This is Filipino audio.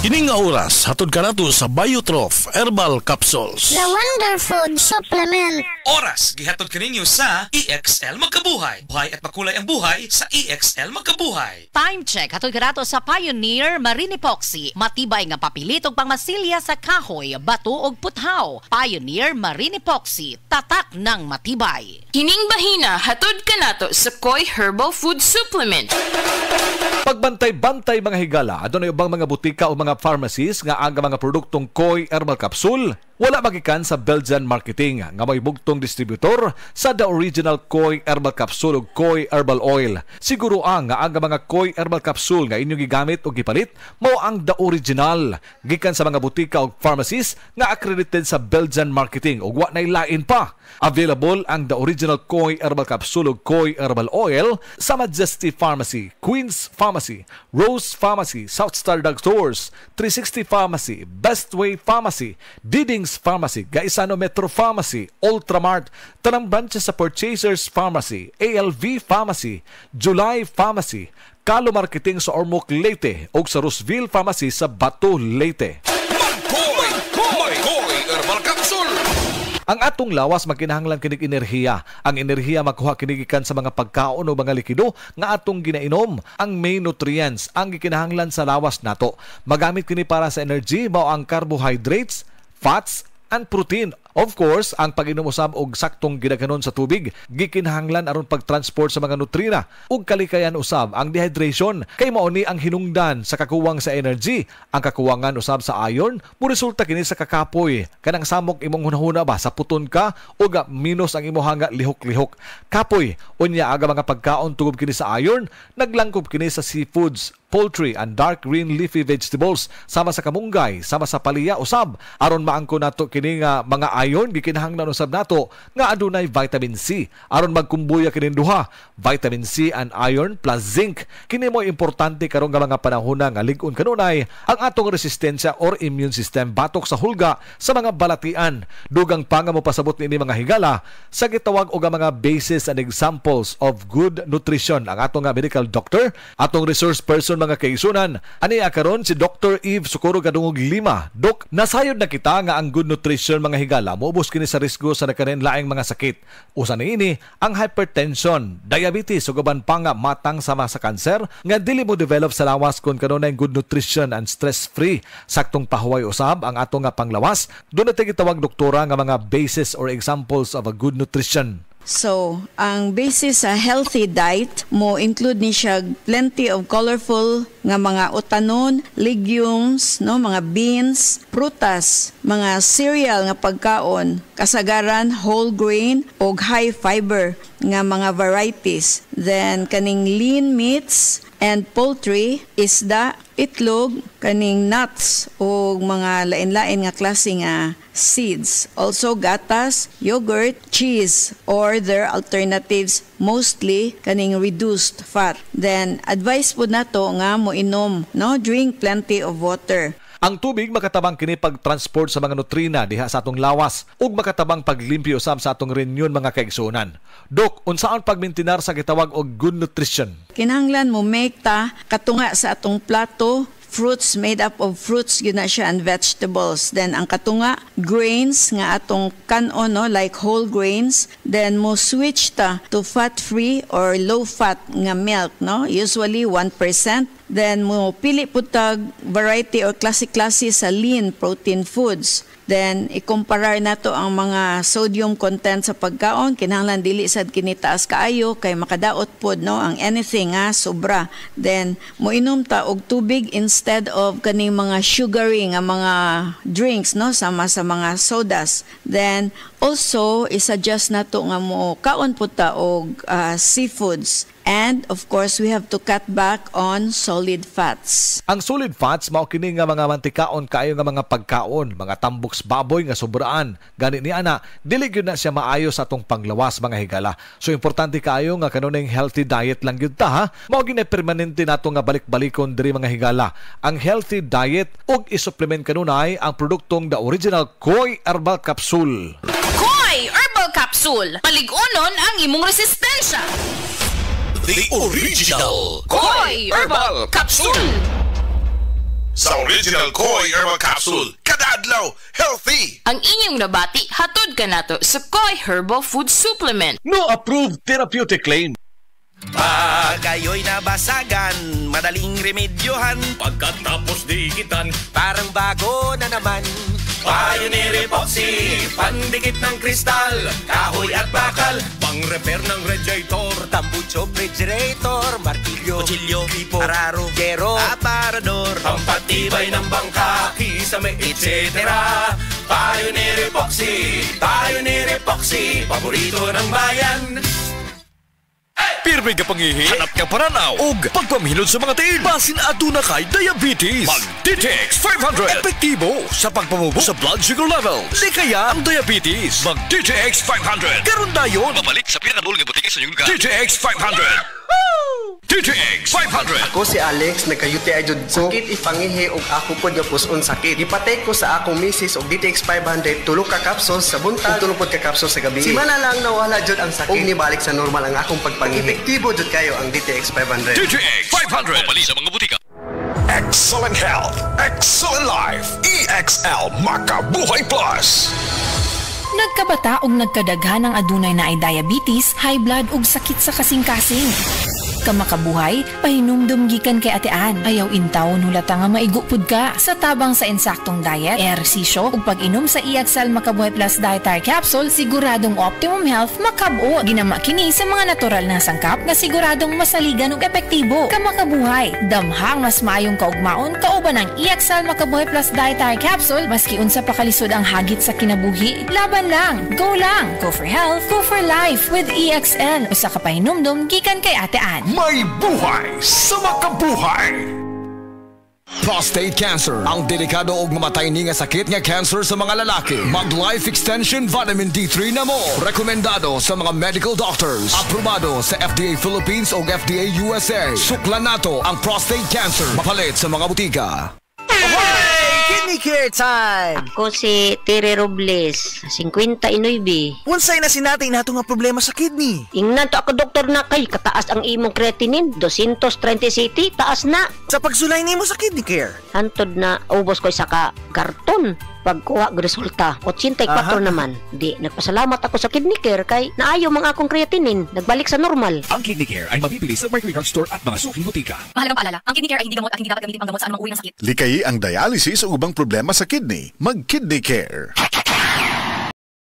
Kining nga oras, hatod ka nato sa Biotrof Herbal Capsules. The Wonder Food Supplement. Oras, gihatod kaninyo sa EXL Magkabuhay. Buhay at makulay ang buhay sa EXL Magkabuhay. Time check, hatod ka nato sa Pioneer Marine Epoxy. Matibay nga papilit og pangmasilya sa kahoy, bato og puthaw. Pioneer Marine Epoxy, tatak ng matibay. Kining bahina, hatod ka nato sa Koi Herbal Food Supplement. Pagbantay-bantay mga higala, adunay ubang mga butika o mga pharmacies nga aga mga produktong Koi Herbal Capsule. Wala magikan sa Belgian Marketing nga may bugtong distributor sa the original Koi Herbal Capsule o Koi Herbal Oil. Siguro ang nga aga mga Koi Herbal Capsule nga inyong gigamit o gipalit mao ang the original gikan sa mga butika o pharmacies nga accredited sa Belgian Marketing o wa nay lain pa. Available ang the original Koi Herbal Capsule o Koi Herbal Oil sa Majesty Pharmacy, Queen's Pharmacy, Rose Pharmacy, South Star Drug Stores, 360 Pharmacy, Bestway Pharmacy, Diding's Pharmacy, Gaisano Metro Pharmacy, Ultramart, tanang branches sa Purchasers Pharmacy, ALV Pharmacy, July Pharmacy, Kalo Marketing sa Ormoc Leyte o sa Rooseville Pharmacy sa Bato Leyte. Koi Herbal Capsule. Ang atong lawas magkinahanglan kinig enerhiya. Ang enerhiya makuha kinigikan sa mga pagkaon o mga likido nga atong ginainom. Ang main nutrients ang gikinahanglan sa lawas nato. Magamit kini para sa energy mao ang carbohydrates, fats, and protein. Of course, ang pag-inom usab og saktong gidaghanon sa tubig gikinahanglan aron pag-transport sa mga nutrina ug kalikayan usab ang dehydration kay mao ni ang hinungdan sa kakuwang sa energy. Ang kakuwangan usab sa iron mo resulta kini sa kakapoy kanang samok imong hunahuna ba sa puton ka ug minus ang imong nga lihok-lihok. Kapoy unya aga mga pagkaon tungod kini sa iron, naglangkob kini sa seafoods, poultry and dark green leafy vegetables sama sa kamunggay, sama sa palaya usab aron maangko nato kini nga mga iron gikinahanglan usab nato nga adunay vitamin C aron magkumbuya kini duha, vitamin C and iron plus zinc. Kini mo importante karon nga mga panahon nga lig-on kanunay ang atong resistensya or immune system batok sa hulga sa mga balatian. Dugang pa nga mo pasabot ni mga higala sa gitawag og mga basis and examples of good nutrition ang atong medical doctor, atong resource person mga kaigsunan. Ani karon si Dr. Eve Socorro Gadungog Lima. Dok, nasayod na kita nga ang good nutrition mga higala moubos kini sa risgo sa nakarenlaing mga sakit. Usa niini ang hypertension, diabetes ug uban pa nga matang sama sa kanser nga dili mo develop sa lawas kun kanunay good nutrition and stress-free. Saktong pahuway usab ang ato nga panglawas. Doon natin gitawag doktora nga mga basis or examples of a good nutrition. So, ang basis sa healthy diet mo include ni siya plenty of colorful nga mga utanon, legumes, no, mga beans, prutas, mga cereal nga pagkaon, kasagaran whole grain o high fiber nga mga varieties. Then kaning lean meats and poultry, isda, itlog, kaning nuts o mga lain-lain nga klase nga seeds. Also gatas, yogurt, cheese or their alternatives, mostly kaning reduced fat. Then advice po nato nga mo inom, no, drink plenty of water. Ang tubig makatabang kini pag-transport sa mga nutrina diha sa atong lawas ug makatabang paglimpyo usab sa atong renyon mga kaigsunan. Dok, unsaon pagmintinar sa gitawag og good nutrition? Kinahanglan mo make ta katunga sa atong plato, fruits made up of fruits yun na siya and vegetables. Then ang katunga grains nga atong kanon, no, like whole grains. Then mo switch ta to fat-free or low-fat nga milk, no, usually 1%. Then mo pili po tag variety or klase-klase sa lean protein foods. Then ikumparar nato ang mga sodium content sa pagkaon, kinahanglan dili sad kini taas kaayo kay makadaot pod, no, ang anything nga sobra. Then mo inom ta og tubig instead of kaning mga sugary nga mga drinks, no, sama sa mga sodas. Then also i-suggest nato nga mo kaon po ta og seafoods. And of course, we have to cut back on solid fats. Ang solid fats mao kini nga mga mantikaon kaayo nga mga pagkaon, mga tamboks baboy nga sobraan. Gani ni ana, dili gyud na siya maayo sa atong panglawas mga higala. So importante kaayo nga kanunay healthy diet lang gyud ta ha. Mao gyud permanente nato nga balik-balikon diri mga higala. Ang healthy diet ug i-supplement kanunay ang produktong the original Koi Herbal Capsule. Koi Herbal Capsule, paligunon ang imong resistensya. The original Koi Herbal Capsule. Sa sa original Koi Herbal Capsule. Kada adlaw, healthy. Ang inyong nabati, hatod ka nato sa Koi Herbal Food Supplement. No approved therapeutic claim. Pag ayo'y nabasagan, madaling remedyohan. Pagkatapos dikitan, Parang bago na naman. Pioneer Epoxy, pandikit ng kristal, kahoy at bakal, pang-repair ng radiator, tambucho, refrigerator, martilyo, kutsilyo, gripo, araro, gero, aparador, pampatibay ng bangka, kisame, etc. Pioneer Epoxy, paborito ng bayan. Pirmi ka pangihi, hanap ka paranaw, ug pagpamhilod sa mga tiil, basin aduna kay diabetes. Mag-DTX 500, epektibo sa pagpamubo sa blood sugar level. Likaya ang diabetes. Mag-DTX 500, karon dayon. Mabalik sa pinakadul nga butika sa inyong lugar. DTX 500. DTX 500. Ako si Alex, nagka-UTI jud ko. Sakit ipangihi og ako pod nga puson sakit. Ipatay ko sa akong misis og DTX 500, tulog ka capsules sa buntag, tulog pod ka capsules sa gabi. Si mana lang nawala jud ang sakit. Og nibalik sa normal ang akong pagpangihi. Epektibo jud kayo ang DTX 500. DTX 500. Mabalik sa mga butika. Excellent health, excellent life. EXL Makabuhay Plus. Nagkabata og nagkadaghan ng adunay na ay diabetes, high blood ug sakit sa kasing-kasing. Kamakabuhay, pahinumdum gikan kay atean. Ayaw intaw hulata nga maigupod ka. Sa tabang sa insaktong diet, ehersisyo ug pag-inom sa EXL Makabuhay Plus Dietary Capsule, siguradong optimum health makab-o. Ginama kini sa mga natural na sangkap nga siguradong masaligan ug epektibo. Kamakabuhay, damhang mas maayong kaugmaon kauban ng EXL Makabuhay Plus Dietary Capsule maski unsa pa kalisod ang hagit sa kinabuhi. Laban lang, go for health, go for life with EXL. Usa ka pahinumdum gikan kay atean. May buhay sa makabuhay. Prostate cancer, ang delikado ug mamatay ni nga sakit nga cancer sa mga lalaki. Mag Life Extension Vitamin D3 na mo. Rekomendado sa mga medical doctors. Aprobado sa FDA Philippines ug FDA USA. Suklan nato ang prostate cancer. Mapalit sa mga butika. Kidney Care Time! Ako si Tere Robles, 59. Unsay na sinatay nato nga problema sa kidney? Ingnan to ako doktor na kay kataas ang imong creatinine, 230 taas na. Sa pagsulay nimo sa Kidney Care? Hantod na ubos ko sa karton. Pagkuha ng resulta, 84 naman. Di, nagpasalamat ako sa Kidney Care kay naayo mga akong creatinine, nagbalik sa normal. Ang Kidney Care ay mabibili sa Mercury Drug Store at mga suking butika. Mahalagang paalala, ang Kidney Care ay hindi gamot at hindi dapat gamitin pang gamot sa anumang uri ng sakit. Likayi ang dialysis o ubang problema sa kidney. Mag-Kidney Care.